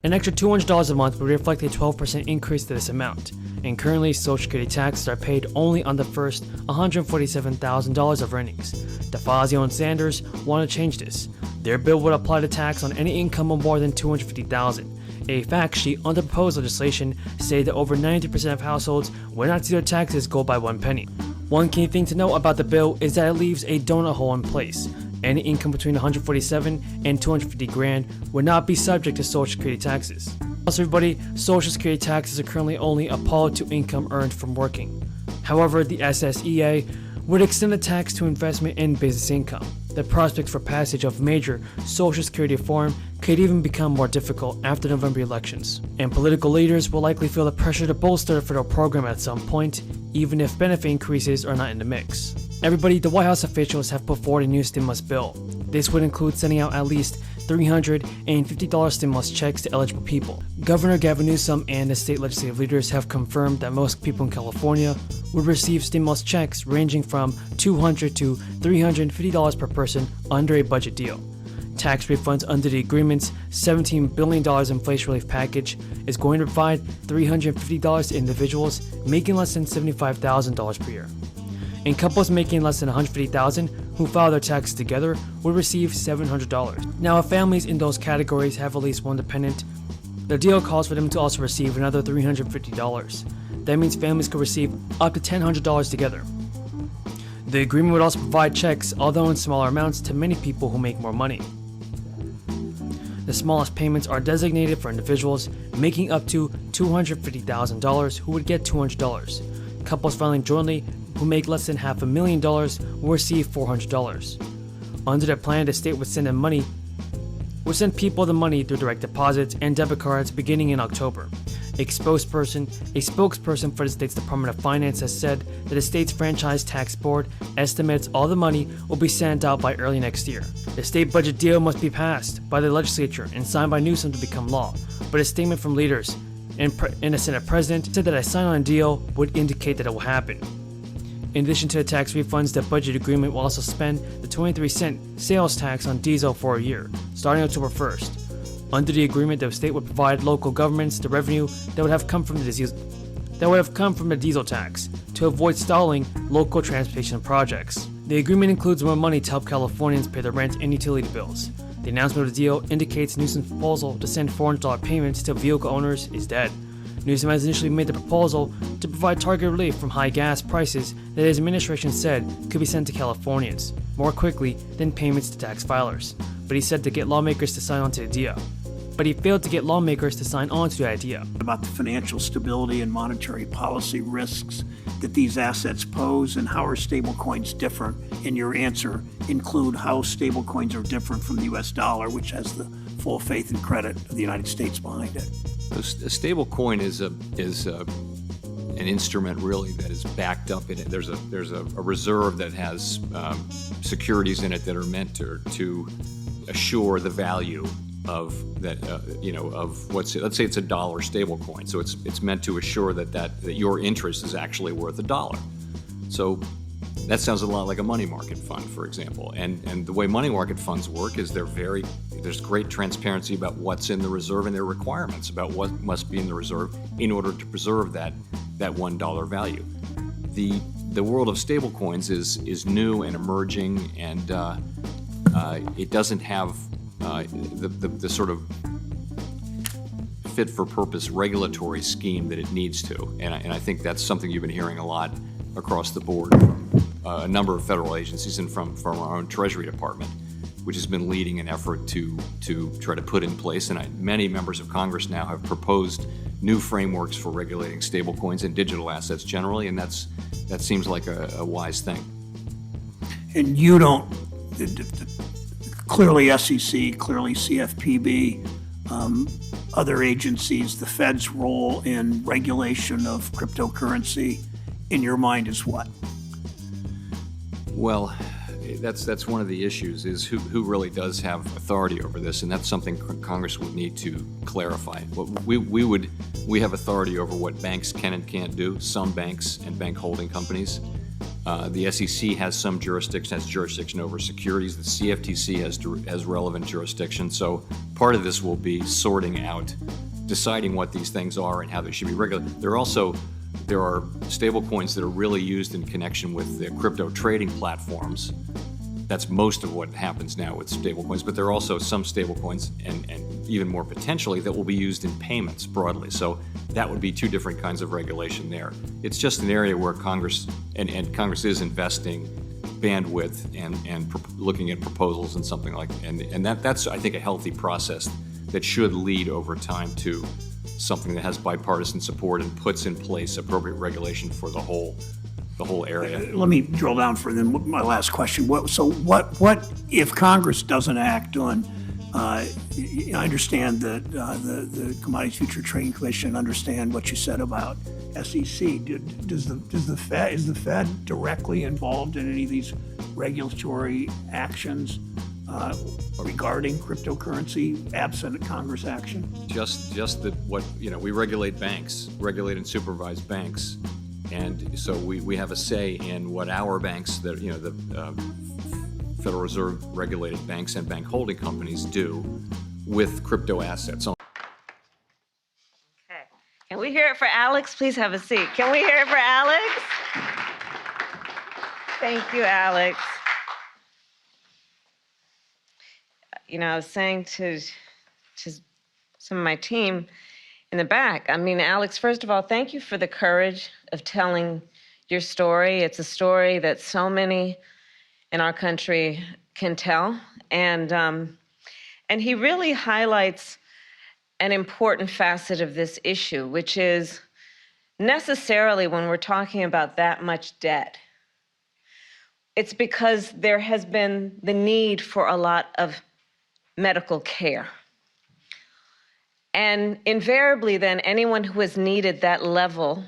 An extra $200 a month would reflect a 12% increase to this amount, and currently Social Security taxes are paid only on the first $147,000 of earnings. DeFazio and Sanders want to change this. Their bill would apply the tax on any income of more than $250,000. A fact sheet on the proposed legislation stated that over 90% of households would not see their taxes go by 1 penny. One key thing to note about the bill is that it leaves a donut hole in place. Any income between $147 and $250,000 would not be subject to Social Security taxes. Also, everybody, Social Security taxes are currently only applied to income earned from working. However, the SSDI would extend the tax to investment and business income. The prospects for passage of major Social Security reform could even become more difficult after November elections, and political leaders will likely feel the pressure to bolster the federal program at some point, even if benefit increases are not in the mix. Everybody, the White House officials have put forward a new stimulus bill. This would include sending out at least $350 stimulus checks to eligible people. Governor Gavin Newsom and the state legislative leaders have confirmed that most people in California would receive stimulus checks ranging from $200 to $350 per person under a budget deal. Tax refunds under the agreement's $17 billion inflation relief package is going to provide $350 to individuals making less than $75,000 per year. And couples making less than $150,000 who file their taxes together would receive $700. Now, if families in those categories have at least one dependent, the deal calls for them to also receive another $350. That means families could receive up to $1,000 together. The agreement would also provide checks, although in smaller amounts, to many people who make more money. The smallest payments are designated for individuals making up to $250,000 who would get $200. Couples filing jointly who make less than $500,000 will receive $400. Under the plan, the state would send people the money through direct deposits and debit cards beginning in October. A spokesperson for the state's Department of Finance has said that the state's franchise tax board estimates all the money will be sent out by early next year. The state budget deal must be passed by the legislature and signed by Newsom to become law, but a statement from leaders and the Senate president said that a sign-on deal would indicate that it will happen. In addition to the tax refunds, the budget agreement will also spend the 23-cent sales tax on diesel for a year, starting October 1st. Under the agreement, the state would provide local governments the revenue that would have come from the diesel tax to avoid stalling local transportation projects. The agreement includes more money to help Californians pay their rent and utility bills. The announcement of the deal indicates Newsom's proposal to send $400 payments to vehicle owners is dead. Newsom has initially made the proposal to provide targeted relief from high gas prices that his administration said could be sent to Californians more quickly than payments to tax filers. But he said to get lawmakers to sign on to the idea. But he failed to get lawmakers to sign on to the idea. About the financial stability and monetary policy risks that these assets pose, and how are stablecoins different? In your answer, include how stablecoins are different from the U.S. dollar, which has the full faith and credit of the United States behind it. A stable coin is an instrument really that is backed up in it. There's a reserve that has securities in it that are meant to assure the value of that of let's say it's $1 stable coin. So it's meant to assure that your interest is actually worth $1. So that sounds a lot like a money market fund, for example. And the way money market funds work is there's great transparency about what's in the reserve and their requirements about what must be in the reserve in order to preserve that $1 value. The world of stablecoins is new and emerging, and it doesn't have the sort of fit for purpose regulatory scheme that it needs to. And I think that's something you've been hearing a lot across the board from a number of federal agencies and from our own Treasury Department, which has been leading an effort to try to put in place. And many members of Congress now have proposed new frameworks for regulating stablecoins and digital assets generally, and that seems like a wise thing. And you don't, clearly SEC, clearly CFPB, other agencies, the Fed's role in regulation of cryptocurrency, in your mind, is what? Well, that's one of the issues, is who really does have authority over this, and that's something Congress would need to clarify. We have authority over what banks can and can't do, some banks and bank holding companies. The SEC has some jurisdiction over securities. The CFTC has relevant jurisdiction. So part of this will be sorting out, deciding what these things are and how they should be regulated. There are stable coins that are really used in connection with the crypto trading platforms. That's most of what happens now with stablecoins, but there are also some stablecoins and even more potentially that will be used in payments broadly. So that would be two different kinds of regulation there. It's just an area where Congress and Congress is investing bandwidth and looking at proposals and something like and that's I think a healthy process that should lead over time to something that has bipartisan support and puts in place appropriate regulation for the whole area. Let me drill down for then my last question. What if Congress doesn't act on? I understand that the Commodities Future Trading Commission understand what you said about SEC. Is the Fed directly involved in any of these regulatory actions regarding cryptocurrency absent Congress action? Just that we regulate banks, regulate and supervise banks. And so we have a say in what our banks, the Federal Reserve regulated banks and bank holding companies do with crypto assets. Okay. Can we hear it for Alex? Please have a seat. Can we hear it for Alex? Thank you, Alex. I was saying to some of my team in the back, Alex, first of all, thank you for the courage of telling your story. It's a story that so many in our country can tell. And he really highlights an important facet of this issue, which is necessarily when we're talking about that much debt, it's because there has been the need for a lot of medical care. And invariably then, anyone who has needed that level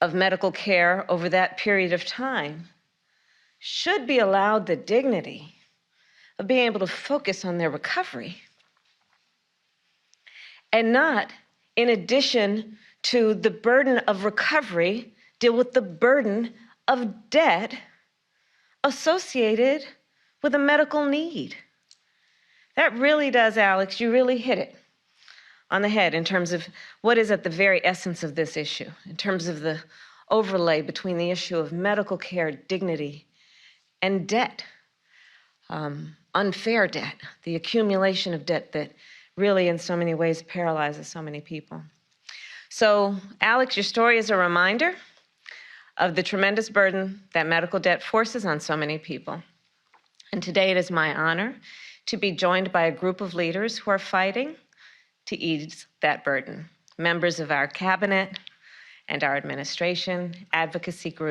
of medical care over that period of time should be allowed the dignity of being able to focus on their recovery and not, in addition to the burden of recovery, deal with the burden of debt associated with a medical need. That really does, Alex, you really hit it on the head in terms of what is at the very essence of this issue, in terms of the overlay between the issue of medical care, dignity, and debt, unfair debt, the accumulation of debt that really in so many ways paralyzes so many people. So, Alex, your story is a reminder of the tremendous burden that medical debt forces on so many people. And today it is my honor to be joined by a group of leaders who are fighting to ease that burden. Members of our cabinet and our administration, advocacy groups,